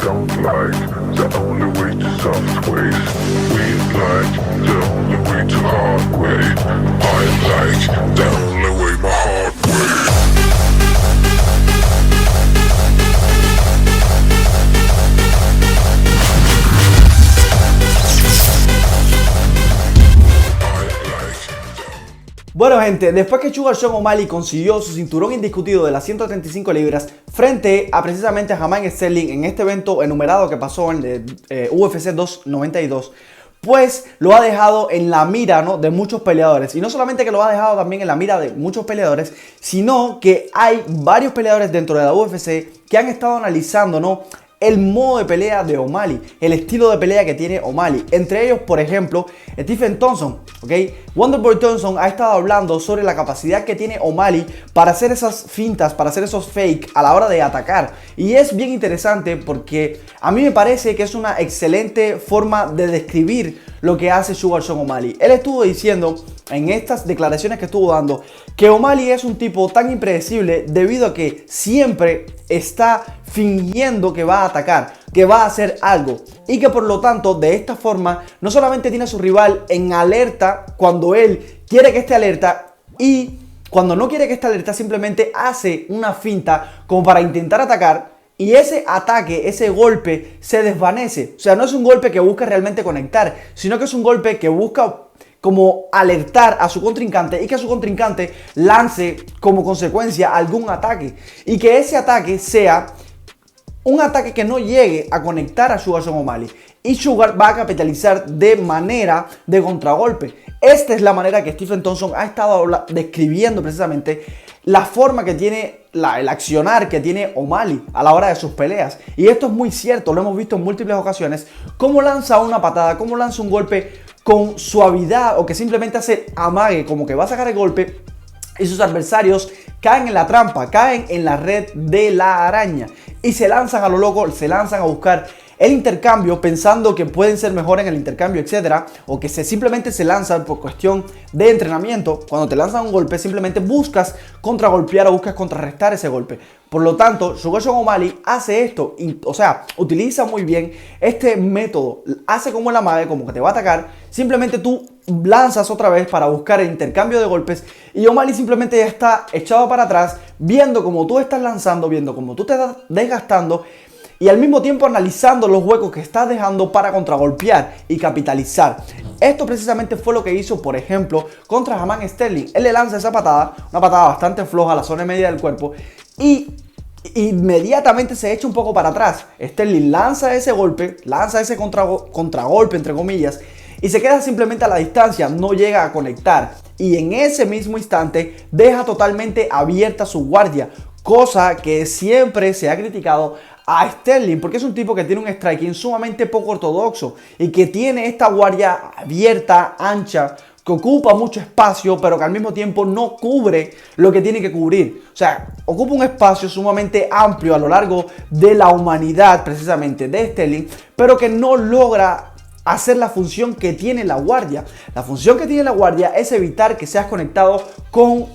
don't like the only way to soft ways. We like the only way to hard way. I like the only way my heart way. Bueno gente, después que Sugar Sean O'Malley consiguió su cinturón indiscutido de las 135 libras frente a precisamente a Aljamain Sterling en este evento enumerado que pasó en el UFC 292, pues lo ha dejado en la mira, ¿no?, de muchos peleadores. Y no solamente que lo ha dejado también en la mira de muchos peleadores, sino que hay varios peleadores dentro de la UFC que han estado analizando, ¿no?, el modo de pelea de O'Malley, el estilo de pelea que tiene O'Malley. Entre ellos, por ejemplo, Stephen Thompson, ¿ok? Wonderboy Thompson ha estado hablando sobre la capacidad que tiene O'Malley para hacer esas fintas, para hacer esos fake a la hora de atacar. Y es bien interesante porque a mí me parece que es una excelente forma de describir lo que hace Sugar Sean O'Malley. Él estuvo diciendo en estas declaraciones que estuvo dando que O'Malley es un tipo tan impredecible debido a que siempre está fingiendo que va a atacar, que va a hacer algo, y que por lo tanto de esta forma no solamente tiene a su rival en alerta cuando él quiere que esté alerta, y cuando no quiere que esté alerta simplemente hace una finta como para intentar atacar, y ese ataque, ese golpe se desvanece. O sea, no es un golpe que busca realmente conectar, sino que es un golpe que busca como alertar a su contrincante y que su contrincante lance como consecuencia algún ataque, y que ese ataque sea un ataque que no llegue a conectar a Sugar Sean O'Malley, y Sugar va a capitalizar de manera de contragolpe. Esta es la manera que Stephen Thompson ha estado describiendo precisamente la forma que tiene, el accionar que tiene O'Malley a la hora de sus peleas. Y esto es muy cierto, lo hemos visto en múltiples ocasiones, cómo lanza una patada, cómo lanza un golpe con suavidad, o que simplemente hace amague como que va a sacar el golpe, y sus adversarios caen en la trampa, caen en la red de la araña y se lanzan a lo loco, se lanzan a buscar el intercambio pensando que pueden ser mejor en el intercambio, etcétera, o que simplemente se lanzan por cuestión de entrenamiento. Cuando te lanzan un golpe simplemente buscas contragolpear o buscas contrarrestar ese golpe. Por lo tanto, Sugar Sean O'Malley hace esto, o sea, utiliza muy bien este método, hace como el amague, como que te va a atacar, simplemente tú lanzas otra vez para buscar el intercambio de golpes, y O'Malley simplemente ya está echado para atrás, viendo cómo tú estás lanzando, viendo cómo tú te estás desgastando, y al mismo tiempo analizando los huecos que estás dejando para contragolpear y capitalizar. Esto precisamente fue lo que hizo, por ejemplo, contra Aljamain Sterling. Él le lanza esa patada, una patada bastante floja a la zona media del cuerpo, y inmediatamente se echa un poco para atrás. Sterling lanza ese golpe, lanza ese contragolpe entre comillas, y se queda simplemente a la distancia, no llega a conectar. Y en ese mismo instante deja totalmente abierta su guardia, cosa que siempre se ha criticado a Sterling, porque es un tipo que tiene un striking sumamente poco ortodoxo y que tiene esta guardia abierta, ancha, que ocupa mucho espacio, pero que al mismo tiempo no cubre lo que tiene que cubrir. O sea, ocupa un espacio sumamente amplio a lo largo de la humanidad precisamente de Sterling, pero que no logra hacer la función que tiene la guardia. La función que tiene la guardia es evitar que seas conectado con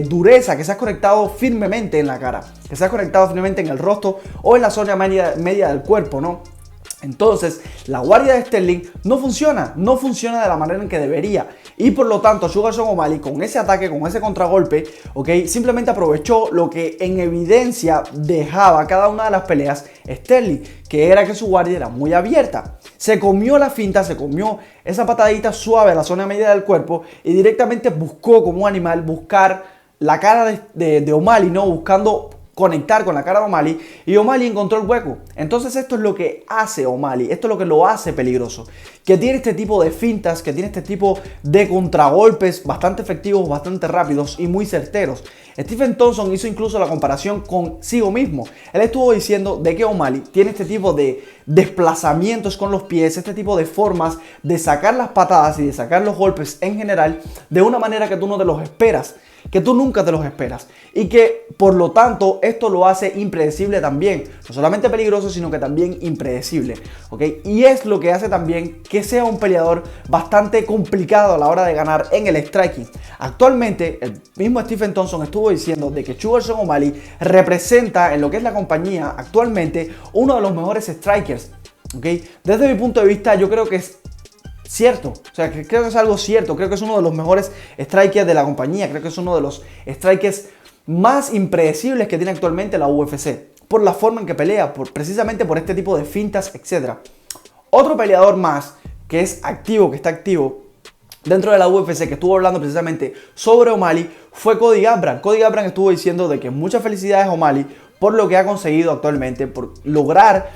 dureza, que seas conectado firmemente en la cara, que seas conectado firmemente en el rostro o en la zona media del cuerpo, ¿no? Entonces, la guardia de Sterling no funciona de la manera en que debería. Y por lo tanto, Sugar Sean O'Malley con ese ataque, con ese contragolpe, ¿ok?, simplemente aprovechó lo que en evidencia dejaba cada una de las peleas Sterling, que era que su guardia era muy abierta. Se comió la finta, se comió esa patadita suave a la zona media del cuerpo y directamente buscó como un animal buscar la cara de O'Malley, ¿no?, buscando conectar con la cara de O'Malley, y O'Malley encontró el hueco. Entonces esto es lo que hace O'Malley, esto es lo que lo hace peligroso, que tiene este tipo de fintas, que tiene este tipo de contragolpes bastante efectivos, bastante rápidos y muy certeros. Stephen Thompson hizo incluso la comparación consigo mismo. Él estuvo diciendo de que O'Malley tiene este tipo de desplazamientos con los pies, este tipo de formas de sacar las patadas y de sacar los golpes en general de una manera que tú no te los esperas, que tú nunca te los esperas y que por lo tanto esto lo hace impredecible también, no solamente peligroso sino que también impredecible, ¿ok? Y es lo que hace también que sea un peleador bastante complicado a la hora de ganar en el striking. Actualmente el mismo Stephen Thompson estuvo diciendo de que Sugar Sean O'Malley representa en lo que es la compañía actualmente uno de los mejores strikers, ¿ok? Desde mi punto de vista yo creo que es cierto, o sea, creo que es algo cierto, creo que es uno de los mejores strikers de la compañía, creo que es uno de los strikers más impredecibles que tiene actualmente la UFC, por la forma en que pelea, precisamente por este tipo de fintas, etc. Otro peleador más que es activo, que está activo dentro de la UFC, que estuvo hablando precisamente sobre O'Malley, fue Cody Garbrandt. Cody Garbrandt estuvo diciendo de que muchas felicidades a O'Malley por lo que ha conseguido actualmente, por lograr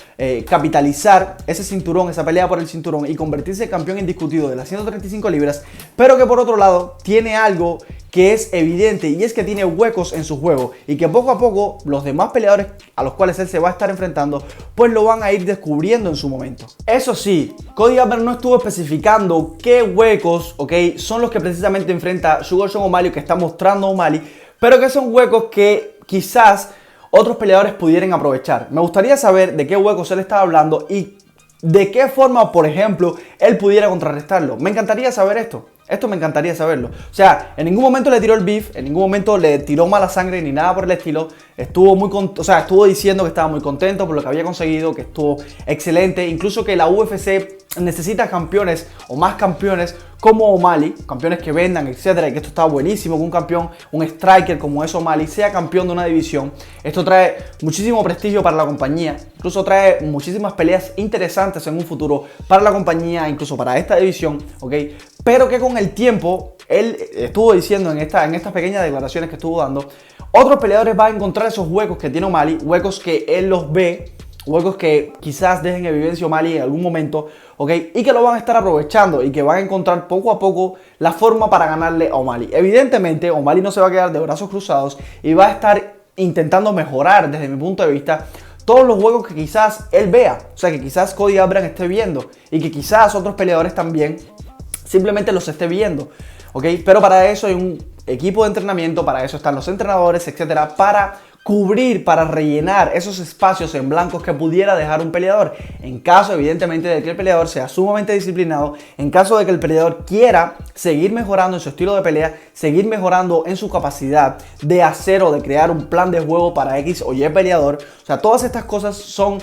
capitalizar ese cinturón, esa pelea por el cinturón y convertirse en campeón indiscutido de las 135 libras, pero que por otro lado tiene algo que es evidente y es que tiene huecos en su juego y que poco a poco los demás peleadores a los cuales él se va a estar enfrentando pues lo van a ir descubriendo en su momento. Eso sí, Cody Garbrandt no estuvo especificando qué huecos, ¿ok?, son los que precisamente enfrenta Sugar Sean O'Malley, que está mostrando O'Malley, pero que son huecos que quizás otros peleadores pudieran aprovechar. Me gustaría saber de qué huecos él estaba hablando y de qué forma, por ejemplo, él pudiera contrarrestarlo. Me encantaría saber esto. Esto me encantaría saberlo. O sea, en ningún momento le tiró el beef, en ningún momento le tiró mala sangre ni nada por el estilo. Estuvo diciendo que estaba muy contento por lo que había conseguido, que estuvo excelente. Incluso que la UFC necesita campeones o más campeones como O'Malley, campeones que vendan, etcétera, y que esto está buenísimo que un campeón, un striker como es O'Malley, sea campeón de una división. Esto trae muchísimo prestigio para la compañía, incluso trae muchísimas peleas interesantes en un futuro para la compañía, incluso para esta división, ¿ok? Pero que con el tiempo, él estuvo diciendo en estas pequeñas declaraciones que estuvo dando, otros peleadores van a encontrar esos huecos que tiene O'Malley, huecos que él los ve, huecos que quizás dejen evidencia O'Malley en algún momento, ¿ok? Y que lo van a estar aprovechando y que van a encontrar poco a poco la forma para ganarle a O'Malley. Evidentemente, O'Malley no se va a quedar de brazos cruzados y va a estar intentando mejorar, desde mi punto de vista, todos los huecos que quizás él vea. O sea, que quizás Cody Garbrandt esté viendo y que quizás otros peleadores también simplemente los esté viendo, ¿ok? Pero para eso hay un equipo de entrenamiento, para eso están los entrenadores, etcétera, para cubrir, para rellenar esos espacios en blancos que pudiera dejar un peleador. En caso, evidentemente, de que el peleador sea sumamente disciplinado, en caso de que el peleador quiera seguir mejorando en su estilo de pelea, seguir mejorando en su capacidad de hacer o de crear un plan de juego para X o Y peleador. O sea, todas estas cosas son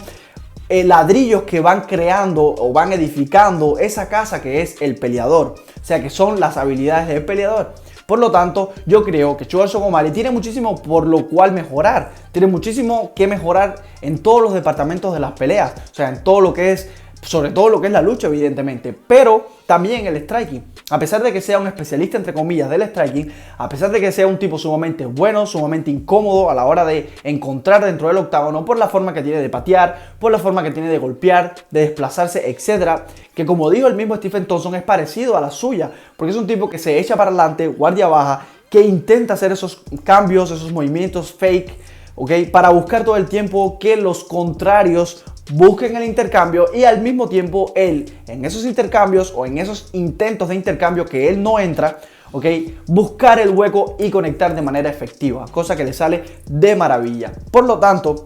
ladrillos que van creando o van edificando esa casa que es el peleador. O sea, que son las habilidades del peleador. Por lo tanto, yo creo que Sugar Sean O'Malley tiene muchísimo por lo cual mejorar. Tiene muchísimo que mejorar en todos los departamentos de las peleas. O sea, en todo lo que es, sobre todo lo que es la lucha, evidentemente. Pero también el striking. A pesar de que sea un especialista, entre comillas, del striking, a pesar de que sea un tipo sumamente bueno, sumamente incómodo a la hora de encontrar dentro del octágono, por la forma que tiene de patear, por la forma que tiene de golpear, de desplazarse, etcétera, que como dijo el mismo Stephen Thompson, es parecido a la suya, porque es un tipo que se echa para adelante, guardia baja, que intenta hacer esos cambios, esos movimientos fake, ¿ok? Para buscar todo el tiempo que los contrarios busquen el intercambio y al mismo tiempo él, en esos intercambios o en esos intentos de intercambio que él no entra, ¿ok?, buscar el hueco y conectar de manera efectiva, cosa que le sale de maravilla. Por lo tanto,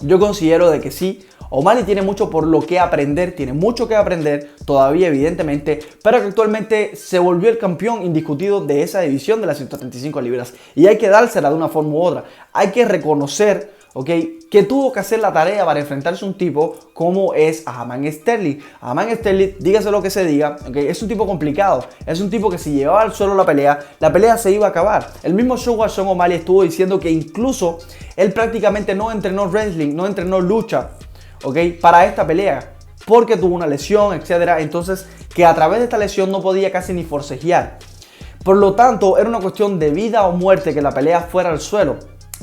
yo considero de que sí, O'Malley tiene mucho por lo que aprender, tiene mucho que aprender todavía, evidentemente, pero que actualmente se volvió el campeón indiscutido de esa división de las 135 libras y hay que dársela de una forma u otra. Hay que reconocer, ¿ok?, que tuvo que hacer la tarea para enfrentarse a un tipo como es Aljamain Sterling. Aljamain Sterling, dígase lo que se diga, ¿okay?, es un tipo complicado, es un tipo que si llevaba al suelo la pelea se iba a acabar. El mismo Sugar Sean O'Malley estuvo diciendo que incluso él prácticamente no entrenó wrestling, no entrenó lucha, ¿ok?, para esta pelea, porque tuvo una lesión, etcétera. Entonces, que a través de esta lesión no podía casi ni forcejear. Por lo tanto, era una cuestión de vida o muerte que la pelea fuera al suelo,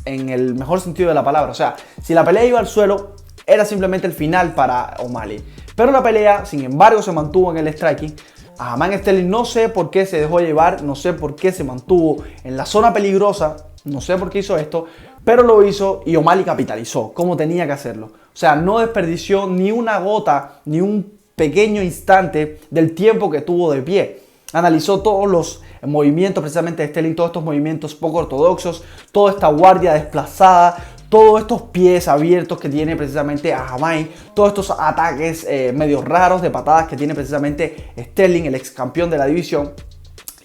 en el mejor sentido de la palabra. O sea, si la pelea iba al suelo, era simplemente el final para O'Malley. Pero la pelea, sin embargo, se mantuvo en el striking. Aljamain Sterling no sé por qué se dejó llevar, no sé por qué se mantuvo en la zona peligrosa, no sé por qué hizo esto, pero lo hizo y O'Malley capitalizó como tenía que hacerlo. O sea, no desperdició ni una gota, ni un pequeño instante del tiempo que tuvo de pie. analizó todos los movimientos precisamente de Sterling, todos estos movimientos poco ortodoxos, toda esta guardia desplazada, todos estos pies abiertos que tiene precisamente a Jamai, todos estos ataques medio raros de patadas que tiene precisamente Sterling, el ex campeón de la división.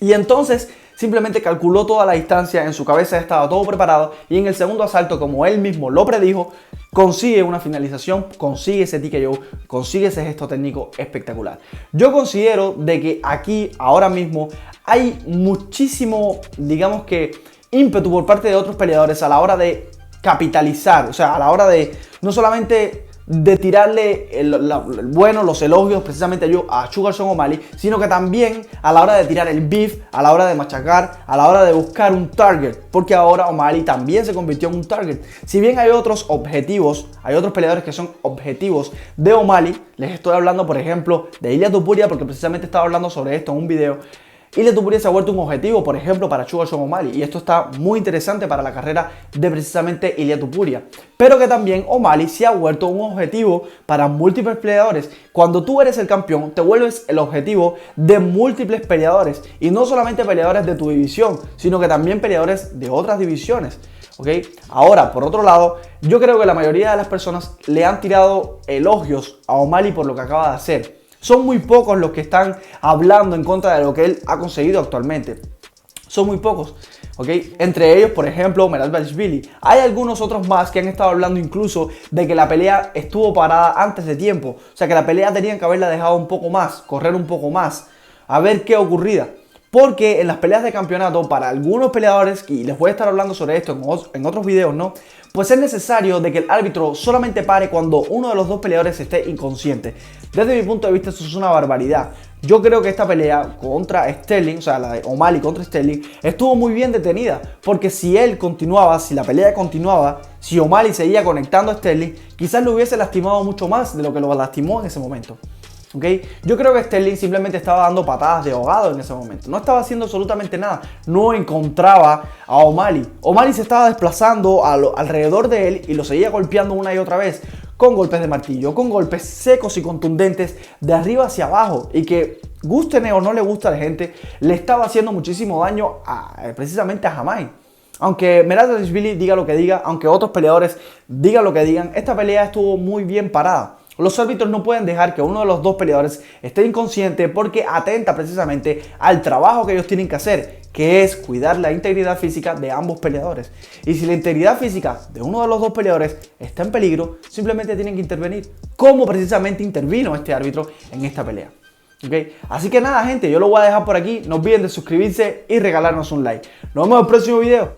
Y entonces simplemente calculó toda la distancia, en su cabeza estaba todo preparado y en el segundo asalto, como él mismo lo predijo, consigue una finalización, consigue ese TKO, consigue ese gesto técnico espectacular. Yo considero de que aquí, ahora mismo, hay muchísimo, digamos que, ímpetu por parte de otros peleadores a la hora de capitalizar, o sea, a la hora de no solamente de tirarle los elogios precisamente a Sugar Sean O'Malley, sino que también a la hora de tirar el beef, a la hora de machacar, a la hora de buscar un target, porque ahora O'Malley también se convirtió en un target. Si bien hay otros objetivos, hay otros peleadores que son objetivos de O'Malley, les estoy hablando por ejemplo de Ilia Topuria, porque precisamente estaba hablando sobre esto en un video. Ilia Topuria se ha vuelto un objetivo, por ejemplo, para Sugar Sean O'Malley, y esto está muy interesante para la carrera de precisamente Ilia Topuria. Pero que también O'Malley se ha vuelto un objetivo para múltiples peleadores. Cuando tú eres el campeón, te vuelves el objetivo de múltiples peleadores, y no solamente peleadores de tu división, sino que también peleadores de otras divisiones. ¿Okay? Ahora, por otro lado, yo creo que la mayoría de las personas le han tirado elogios a O'Malley por lo que acaba de hacer. Son muy pocos los que están hablando en contra de lo que él ha conseguido actualmente. Son muy pocos, ¿ok? Entre ellos, por ejemplo, Merab Dvalishvili. Hay algunos otros más que han estado hablando incluso de que la pelea estuvo parada antes de tiempo. O sea, que la pelea tenían que haberla dejado un poco más, correr un poco más, a ver qué ocurría. Porque en las peleas de campeonato, para algunos peleadores, y les voy a estar hablando sobre esto en otros videos, ¿no? Pues es necesario de que el árbitro solamente pare cuando uno de los dos peleadores esté inconsciente. Desde mi punto de vista, eso es una barbaridad. Yo creo que esta pelea contra Sterling, o sea, la de O'Malley contra Sterling, estuvo muy bien detenida. Porque si él continuaba, si la pelea continuaba, si O'Malley seguía conectando a Sterling, quizás lo hubiese lastimado mucho más de lo que lo lastimó en ese momento. ¿Okay? Yo creo que Sterling simplemente estaba dando patadas de ahogado en ese momento. No estaba haciendo absolutamente nada. No encontraba a O'Malley. O'Malley se estaba desplazando alrededor de él y lo seguía golpeando una y otra vez. Con golpes de martillo, con golpes secos y contundentes de arriba hacia abajo. Y que guste o no le gusta a la gente, le estaba haciendo muchísimo daño precisamente a Jamai. Aunque Merab Dvalishvili diga lo que diga, aunque otros peleadores digan lo que digan, esta pelea estuvo muy bien parada. Los árbitros no pueden dejar que uno de los dos peleadores esté inconsciente porque atenta precisamente al trabajo que ellos tienen que hacer, que es cuidar la integridad física de ambos peleadores. Y si la integridad física de uno de los dos peleadores está en peligro, simplemente tienen que intervenir, como precisamente intervino este árbitro en esta pelea. ¿Okay? Así que nada, gente, yo lo voy a dejar por aquí. No olviden de suscribirse y regalarnos un like. Nos vemos en el próximo video.